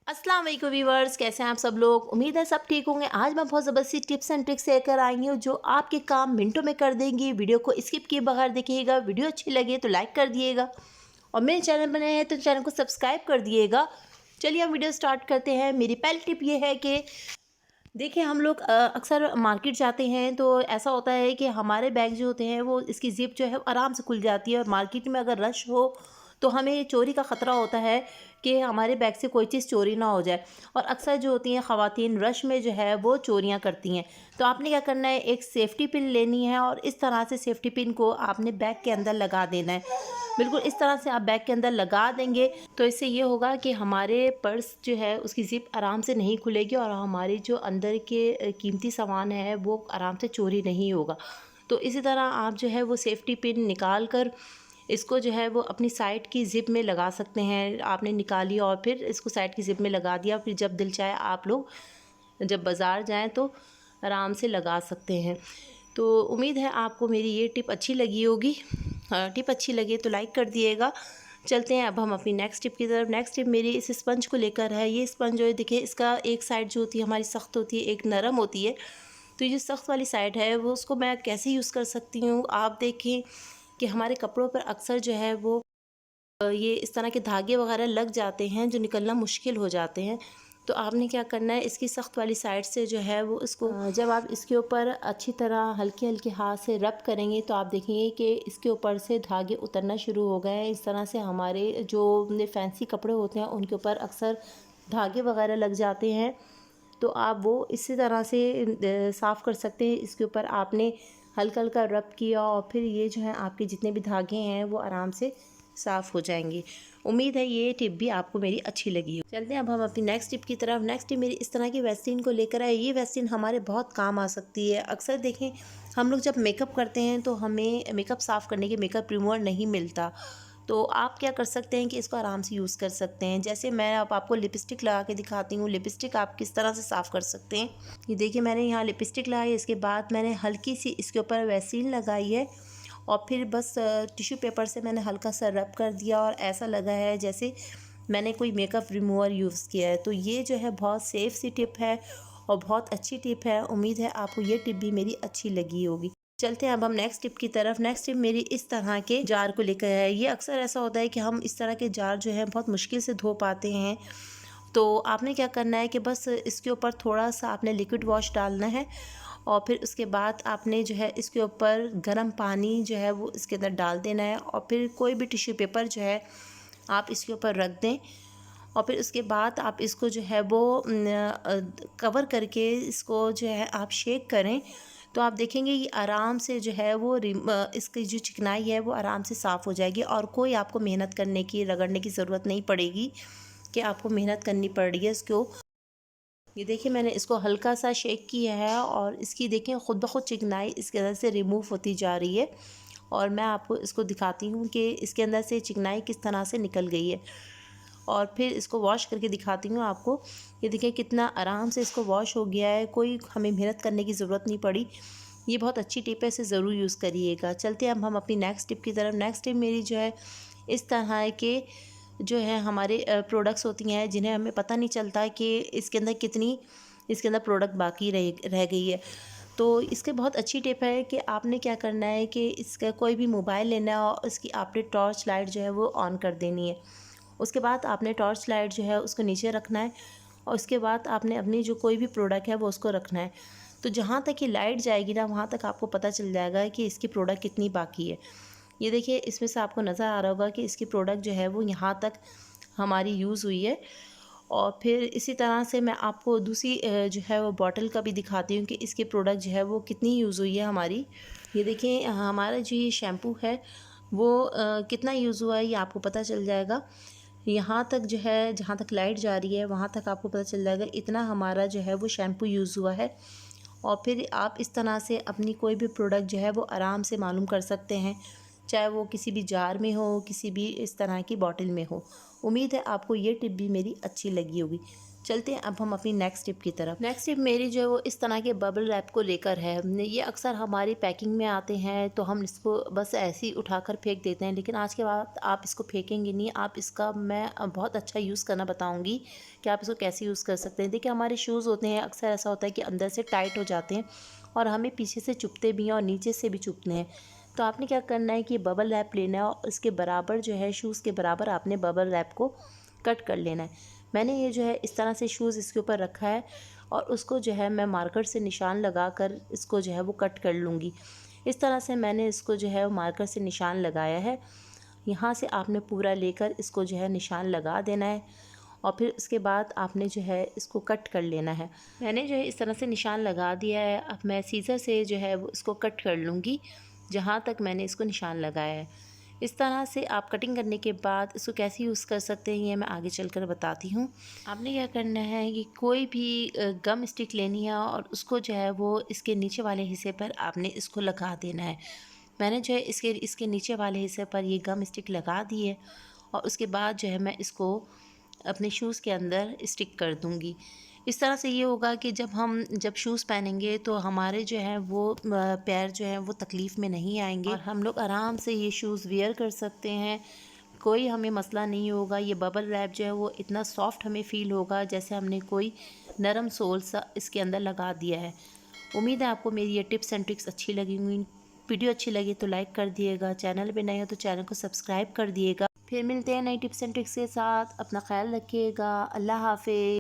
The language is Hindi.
अस्सलाम वालेकुम व्यूवर्स, कैसे हैं आप सब लोग। उम्मीद है सब ठीक होंगे। आज मैं बहुत ज़बरदस्ती टिप्स एंड ट्रिक्स लेकर आई हूँ जो आपके काम मिनटों में कर देंगी। वीडियो को स्किप किए बगैर देखिएगा। वीडियो अच्छी लगे तो लाइक कर दिएगा और मेरे चैनल बने हैं तो चैनल को सब्सक्राइब कर दिएगा। चलिए हम वीडियो स्टार्ट करते हैं। मेरी पहली टिप ये है कि देखिए हम लोग अक्सर मार्केट जाते हैं तो ऐसा होता है कि हमारे बैग जो होते हैं वो इसकी ज़िप जो है आराम से खुल जाती है और मार्केट में अगर रश हो तो हमें चोरी का ख़तरा होता है कि हमारे बैग से कोई चीज़ चोरी ना हो जाए। और अक्सर जो होती हैं ख़वातीन रश में जो है वो चोरियां करती हैं। तो आपने क्या करना है, एक सेफ़्टी पिन लेनी है और इस तरह से सेफ़्टी पिन को आपने बैग के अंदर लगा देना है। बिल्कुल इस तरह से आप बैग के अंदर लगा देंगे तो इससे ये होगा कि हमारे पर्स जो है उसकी ज़िप आराम से नहीं खुलेगी और हमारी जो अंदर के कीमती सामान है वो आराम से चोरी नहीं होगा। तो इसी तरह आप जो है वो सेफ़्टी पिन निकाल कर इसको जो है वो अपनी साइड की ज़िप में लगा सकते हैं। आपने निकाली और फिर इसको साइड की ज़िप में लगा दिया, फिर जब दिल चाहे आप लोग जब बाज़ार जाएँ तो आराम से लगा सकते हैं। तो उम्मीद है आपको मेरी ये टिप अच्छी लगी होगी। टिप अच्छी लगे तो लाइक कर दिएगा। चलते हैं अब हम अपनी नेक्स्ट टिप की तरफ। नेक्स्ट टिप मेरी इस स्पंज को लेकर है। ये स्पंज जो है देखिए इसका एक साइड जो होती है हमारी सख्त होती है, एक नरम होती है। तो ये जो सख्त वाली साइड है वो उसको मैं कैसे यूज़ कर सकती हूँ, आप देखें कि हमारे कपड़ों पर अक्सर जो है वो ये इस तरह के धागे वगैरह लग जाते हैं जो निकलना मुश्किल हो जाते हैं। तो आपने क्या करना है, इसकी सख्त वाली साइड से जो है वो इसको जब आप इसके ऊपर अच्छी तरह हल्के हल्के हाथ से रब करेंगे तो आप देखेंगे कि इसके ऊपर से धागे उतरना शुरू हो गए हैं। इस तरह से हमारे जो फैंसी कपड़े होते हैं उनके ऊपर अक्सर धागे वगैरह लग जाते हैं। तो आप वो इसी तरह से साफ़ कर सकते हैं। इसके ऊपर आपने हल्का हल्का रब किया और फिर ये जो है आपके जितने भी धागे हैं वो आराम से साफ़ हो जाएंगे। उम्मीद है ये टिप भी आपको मेरी अच्छी लगी हो। चलते हैं अब हम अपनी नेक्स्ट टिप की तरफ। नेक्स्ट टिप मेरी इस तरह की वैक्सीन को लेकर आए। ये वैक्सीन हमारे बहुत काम आ सकती है। अक्सर देखें हम लोग जब मेकअप करते हैं तो हमें मेकअप साफ़ करने के मेकअप रिमूवर नहीं मिलता। तो आप क्या कर सकते हैं कि इसको आराम से यूज़ कर सकते हैं। जैसे मैं अब आपको लिपस्टिक लगा के दिखाती हूँ। लिपस्टिक आप किस तरह से साफ़ कर सकते हैं, ये देखिए मैंने यहाँ लिपस्टिक लगाई। इसके बाद मैंने हल्की सी इसके ऊपर वैक्सीन लगाई है और फिर बस टिश्यू पेपर से मैंने हल्का सा रब कर दिया और ऐसा लगा है जैसे मैंने कोई मेकअप रिमूवर यूज़ किया है। तो ये जो है बहुत सेफ़ सी टिप है और बहुत अच्छी टिप है। उम्मीद है आपको ये टिप भी मेरी अच्छी लगी होगी। चलते हैं अब हम नेक्स्ट टिप की तरफ। नेक्स्ट टिप मेरी इस तरह के जार को लेकर है। ये अक्सर ऐसा होता है कि हम इस तरह के जार जो है बहुत मुश्किल से धो पाते हैं। तो आपने क्या करना है कि बस इसके ऊपर थोड़ा सा आपने लिक्विड वॉश डालना है और फिर उसके बाद आपने जो है इसके ऊपर गर्म पानी जो है वो इसके अंदर डाल देना है और फिर कोई भी टिश्यू पेपर जो है आप इसके ऊपर रख दें और फिर उसके बाद आप इसको जो है वो कवर करके इसको जो है आप शेक करें। तो आप देखेंगे ये आराम से जो है वो इसकी जो चिकनाई है वो आराम से साफ़ हो जाएगी और कोई आपको मेहनत करने की, रगड़ने की ज़रूरत नहीं पड़ेगी कि आपको मेहनत करनी पड़ रही है इसको। ये देखिए मैंने इसको हल्का सा शेक किया है और इसकी देखिए ख़ुद ब खुद चिकनाई इसके अंदर से रिमूव होती जा रही है और मैं आपको इसको दिखाती हूँ कि इसके अंदर से चिकनाई किस तरह से निकल गई है और फिर इसको वॉश करके दिखाती हूँ आपको। ये देखिए कितना आराम से इसको वॉश हो गया है, कोई हमें मेहनत करने की ज़रूरत नहीं पड़ी। ये बहुत अच्छी टिप है, इसे ज़रूर यूज़ करिएगा। चलते हैं अब हम अपनी नेक्स्ट टिप की तरफ। नेक्स्ट टिप मेरी जो है इस तरह के जो है हमारे प्रोडक्ट्स होती हैं जिन्हें हमें पता नहीं चलता कि इसके अंदर कितनी इसके अंदर प्रोडक्ट बाकी रह गई है। तो इसके बहुत अच्छी टिप है कि आपने क्या करना है कि इसका कोई भी मोबाइल लेना है और इसकी आपने टॉर्च लाइट जो है वो ऑन कर देनी है। उसके बाद आपने टॉर्च लाइट जो है उसको नीचे रखना है और उसके बाद आपने अपनी जो कोई भी प्रोडक्ट है वो उसको रखना है। तो जहाँ तक ये लाइट जाएगी ना वहाँ तक आपको पता चल जाएगा कि इसकी प्रोडक्ट कितनी बाकी है। ये देखिए इसमें से आपको नज़र आ रहा होगा कि इसकी प्रोडक्ट जो है वो यहाँ तक हमारी यूज़ हुई है। और फिर इसी तरह से मैं आपको दूसरी जो है वो बॉटल का भी दिखाती हूँ कि इसकी प्रोडक्ट जो है वो कितनी यूज़ हुई है हमारी। ये देखिए हमारा जो ये शैम्पू है वो कितना यूज़ हुआ है ये आपको पता चल जाएगा। यहाँ तक जो है जहाँ तक लाइट जा रही है वहाँ तक आपको पता चल जाएगा इतना हमारा जो है वो शैम्पू यूज़ हुआ है। और फिर आप इस तरह से अपनी कोई भी प्रोडक्ट जो है वो आराम से मालूम कर सकते हैं, चाहे वो किसी भी जार में हो, किसी भी इस तरह की बॉटल में हो। उम्मीद है आपको ये टिप भी मेरी अच्छी लगी होगी। चलते हैं अब हम अपनी नेक्स्ट टिप की तरफ। नेक्स्ट टिप मेरी जो है वो इस तरह के बबल रैप को लेकर है। ये अक्सर हमारी पैकिंग में आते हैं तो हम इसको बस ऐसे ही उठाकर फेंक देते हैं, लेकिन आज के बाद आप इसको फेंकेंगे नहीं। आप इसका मैं बहुत अच्छा यूज़ करना बताऊंगी कि आप इसको कैसे यूज़ कर सकते हैं। देखिए हमारे शूज़ होते हैं, अक्सर ऐसा होता है कि अंदर से टाइट हो जाते हैं और हमें पीछे से चुभते भी हैं और नीचे से भी चुभते हैं। तो आपने क्या करना है कि बबल रैप लेना है और इसके बराबर जो है शूज़ के बराबर आपने बबल रैप को कट कर लेना है। मैंने ये जो है इस तरह से शूज़ इसके ऊपर रखा है और उसको जो है मैं मार्कर से निशान लगाकर इसको जो है वो कट कर लूँगी। इस तरह से मैंने इसको जो है मार्कर से निशान लगाया है। यहाँ से आपने पूरा लेकर इसको जो है निशान लगा देना है और फिर उसके बाद आपने जो है इसको कट कर लेना है। मैंने जो है इस तरह से निशान लगा दिया है। अब मैं सीज़र से जो है वो इसको कट कर लूँगी जहाँ तक मैंने इसको निशान लगाया है। इस तरह से आप कटिंग करने के बाद इसको कैसे यूज़ कर सकते हैं ये मैं आगे चलकर बताती हूँ। आपने क्या करना है कि कोई भी गम स्टिक लेनी है और उसको जो है वो इसके नीचे वाले हिस्से पर आपने इसको लगा देना है। मैंने जो है इसके नीचे वाले हिस्से पर ये गम स्टिक लगा दी है और उसके बाद जो है मैं इसको अपने शूज़ के अंदर स्टिक कर दूँगी। इस तरह से ये होगा कि जब शूज़ पहनेंगे तो हमारे जो है वो पैर जो है वो तकलीफ़ में नहीं आएंगे और हम लोग आराम से ये शूज़ वियर कर सकते हैं। कोई हमें मसला नहीं होगा। ये बबल रैप जो है वो इतना सॉफ्ट हमें फ़ील होगा जैसे हमने कोई नरम सोल सा इसके अंदर लगा दिया है। उम्मीद है आपको मेरी ये टिप्स एंड ट्रिक्स अच्छी लगी हुई। वीडियो अच्छी लगी तो लाइक कर दिएगा, चैनल पे नए हो तो चैनल को सब्सक्राइब कर दिएगा। फिर मिलते हैं नई टिप्स एंड ट्रिक्स के साथ। अपना ख्याल रखिएगा। अल्लाह हाफ़िज़।